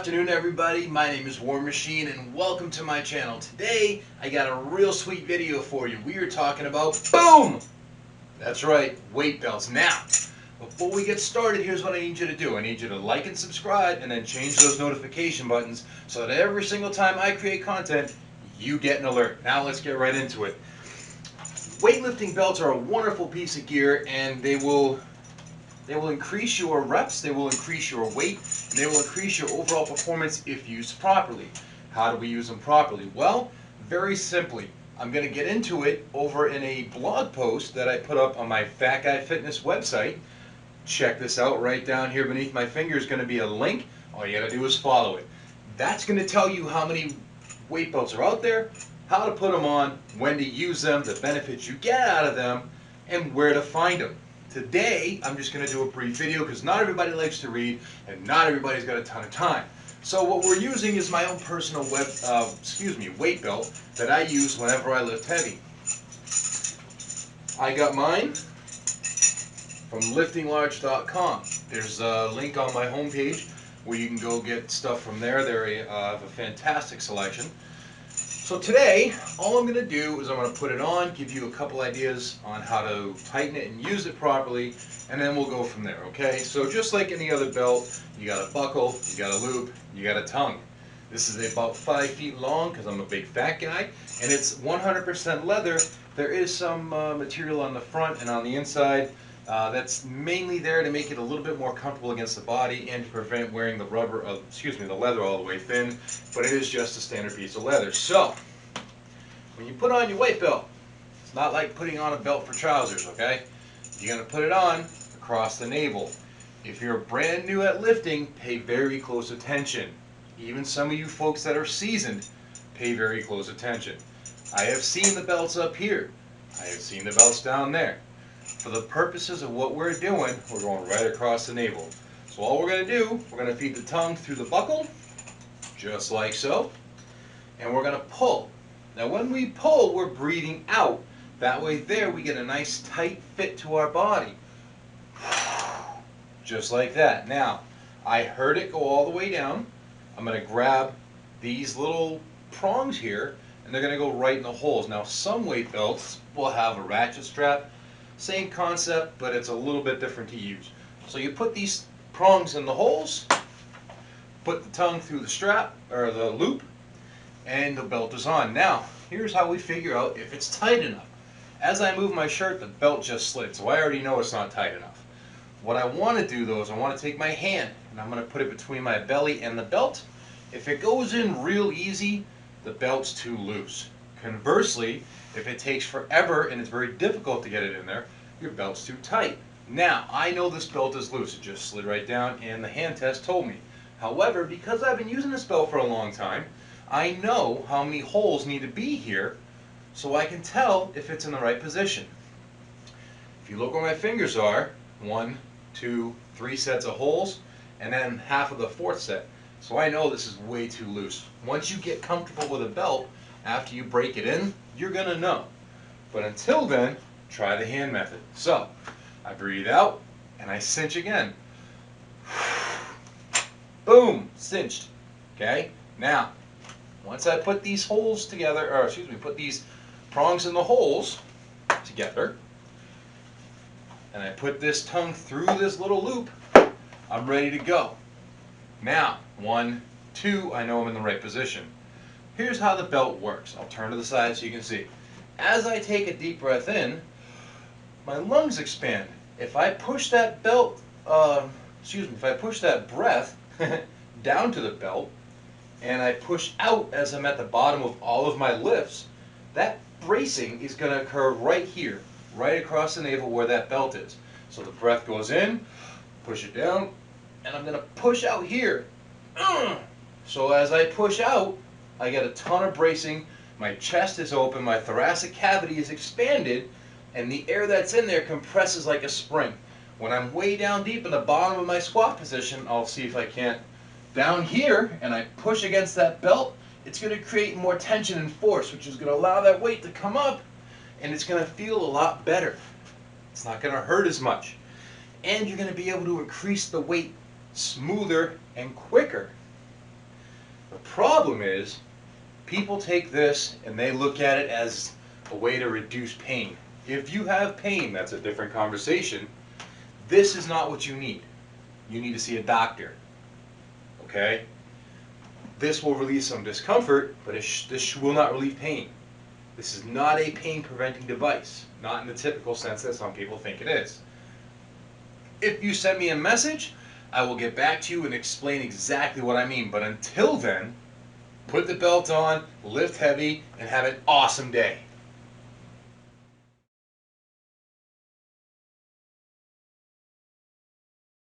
afternoon, everybody. My name is War Machine and welcome to my channel. Today I got a real sweet video for you. We are talking about boom! That's right, weight belts. Now, before we get started, here's what I need you to do. I need you to like and subscribe and then change those notification buttons so that every single time I create content, you get an alert. Now let's get right into it. Weightlifting belts are a wonderful piece of gear, and they will increase your reps, they will increase your weight, and they will increase your overall performance if used properly. How do we use them properly? Well, very simply. I'm going to get into it over in a blog post that I put up on my Fat Guy Fitness website. Check this out. Right down here beneath my finger is going to be a link. All you got to do is follow it. That's going to tell you how many weight belts are out there, how to put them on, when to use them, the benefits you get out of them, and where to find them. Today, I'm just going to do a brief video because not everybody likes to read and not everybody's got a ton of time. So what we're using is my own personal weight belt that I use whenever I lift heavy. I got mine from liftinglarge.com. There's a link on my homepage where you can go get stuff from there. They have a fantastic selection. So today, all I'm going to do is I'm going to put it on, give you a couple ideas on how to tighten it and use it properly, and then we'll go from there, okay? So just like any other belt, you got a buckle, you got a loop, you got a tongue. This is about 5 feet long because I'm a big fat guy, and it's 100% leather. There is some material on the front and on the inside that's mainly there to make it a little bit more comfortable against the body and to prevent wearing the leather all the way thin, but it is just a standard piece of leather. So, when you put on your weight belt, it's not like putting on a belt for trousers, okay? You're going to put it on across the navel. If you're brand new at lifting, pay very close attention. Even some of you folks that are seasoned, pay very close attention. I have seen the belts up here. I have seen the belts down there. For the purposes of what we're doing, we're going right across the navel. So all we're going to do, we're going to feed the tongue through the buckle, just like so, and we're going to pull. Now when we pull, we're breathing out. That way there we get a nice tight fit to our body. Just like that. Now, I heard it go all the way down. I'm going to grab these little prongs here, and they're going to go right in the holes. Now some weight belts will have a ratchet strap. Same concept, but it's a little bit different to use. So you put these prongs in the holes, put the tongue through the strap, or the loop, and the belt is on. Now, here's how we figure out if it's tight enough. As I move my shirt, the belt just slid, so I already know it's not tight enough. What I want to do, though, is I want to take my hand, and I'm going to put it between my belly and the belt. If it goes in real easy, the belt's too loose. Conversely, if it takes forever and it's very difficult to get it in there, your belt's too tight. Now, I know this belt is loose. It just slid right down and the hand test told me. However, because I've been using this belt for a long time, I know how many holes need to be here so I can tell if it's in the right position. If you look where my fingers are, 1, 2, 3 sets of holes, and then half of the fourth set. So I know this is way too loose. Once you get comfortable with a belt, after you break it in, you're going to know. But until then, try the hand method. So, I breathe out, and I cinch again. Boom! Cinched. Okay? Now, once I put these holes together, put these prongs in the holes together, and I put this tongue through this little loop, I'm ready to go. Now, 1, 2, I know I'm in the right position. Here's how the belt works. I'll turn to the side so you can see. As I take a deep breath in, my lungs expand. If I push that if I push that breath down to the belt, and I push out as I'm at the bottom of all of my lifts, that bracing is going to occur right here, right across the navel where that belt is. So the breath goes in, push it down, and I'm going to push out here. So as I push out, I get a ton of bracing, my chest is open, my thoracic cavity is expanded, and the air that's in there compresses like a spring. When I'm way down deep in the bottom of my squat position, I'll see if I can't, down here, and I push against that belt, it's going to create more tension and force, which is going to allow that weight to come up, and it's going to feel a lot better. It's not going to hurt as much. And you're going to be able to increase the weight smoother and quicker. The problem is, people take this and they look at it as a way to reduce pain. If you have pain, that's a different conversation. This is not what you need. You need to see a doctor. Okay? This will release some discomfort, but this will not relieve pain. This is not a pain-preventing device, not in the typical sense that some people think it is. If you send me a message, I will get back to you and explain exactly what I mean. But until then, put the belt on, lift heavy, and have an awesome day.